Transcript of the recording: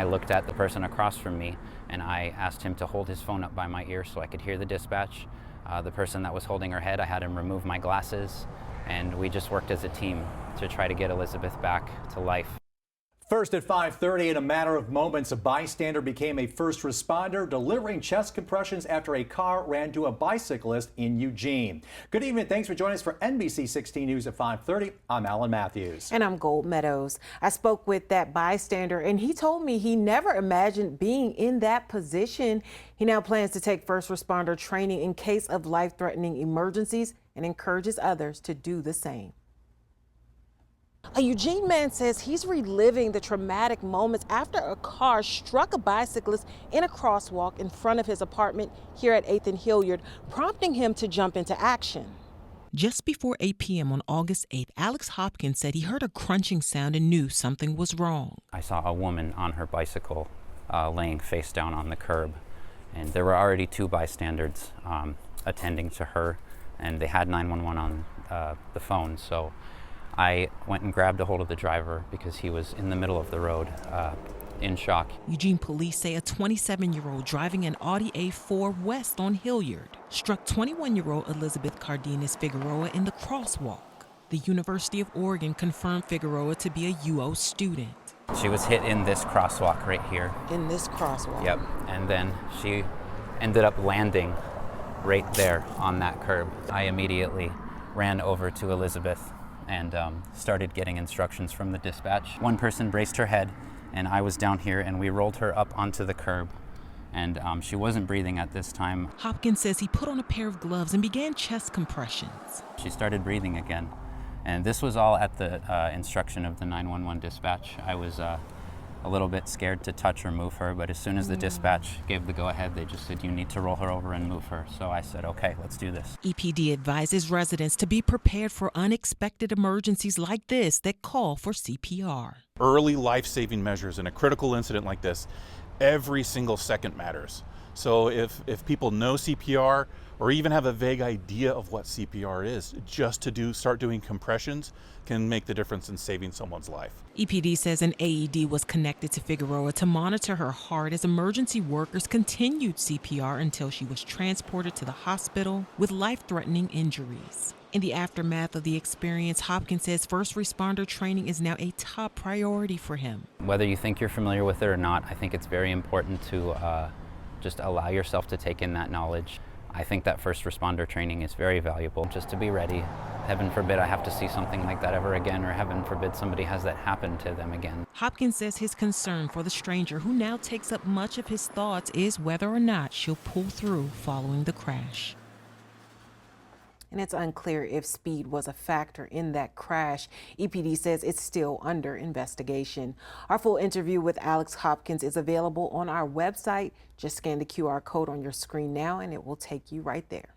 I looked at the person across from me and I asked him to hold his phone up by my ear so I could hear the dispatch. The person that was holding her head, I had him remove my glasses, and we just worked as a team to try to get Elizabeth back to life. First at 5:30, in a matter of moments, a bystander became a first responder, delivering chest compressions after a car ran into a bicyclist in Eugene. Good evening. Thanks for joining us for NBC 16 News at 5:30. I'm Alan Matthews. And I'm Gold Meadows. I spoke with that bystander, and he told me he never imagined being in that position. He now plans to take first responder training in case of life-threatening emergencies and encourages others to do the same. A Eugene man says he's reliving the traumatic moments after a car struck a bicyclist in a crosswalk in front of his apartment here at 8th and Hilliard, prompting him to jump into action. Just before 8 p.m. on August 8th, Alex Hopkins said he heard a crunching sound and knew something was wrong. I saw a woman on her bicycle laying face down on the curb, and there were already two bystanders attending to her, and they had 911 on the phone. So I went and grabbed a hold of the driver because he was in the middle of the road in shock. Eugene police say a 27-year-old driving an Audi A4 west on Hilliard struck 21-year-old Elizabeth Cardenas Figueroa in the crosswalk. The University of Oregon confirmed Figueroa to be a UO student. She was hit in this crosswalk right here. In this crosswalk? Yep, and then she ended up landing right there on that curb. I immediately ran over to Elizabeth and started getting instructions from the dispatch. One person braced her head, and I was down here, and we rolled her up onto the curb, and she wasn't breathing at this time. Hopkins says he put on a pair of gloves and began chest compressions. She started breathing again, and this was all at the instruction of the 911 dispatch. I was a little bit scared to touch or move her, but as soon as the dispatch gave the go-ahead, they just said, you need to roll her over and move her. So I said, okay, let's do this. EPD advises residents to be prepared for unexpected emergencies like this that call for CPR. Early life-saving measures in a critical incident like this, every single second matters. So if people know CPR or even have a vague idea of what CPR is, just to start doing compressions can make the difference in saving someone's life. EPD says an AED was connected to Figueroa to monitor her heart as emergency workers continued CPR until she was transported to the hospital with life-threatening injuries. In the aftermath of the experience, Hopkins says first responder training is now a top priority for him. Whether you think you're familiar with it or not, I think it's very important to just allow yourself to take in that knowledge. I think that first responder training is very valuable, just to be ready. Heaven forbid I have to see something like that ever again, or heaven forbid somebody has that happen to them again. Hopkins says his concern for the stranger, who now takes up much of his thoughts, is whether or not she'll pull through following the crash. And it's unclear if speed was a factor in that crash. EPD says it's still under investigation. Our full interview with Alex Hopkins is available on our website. Just scan the QR code on your screen now and it will take you right there.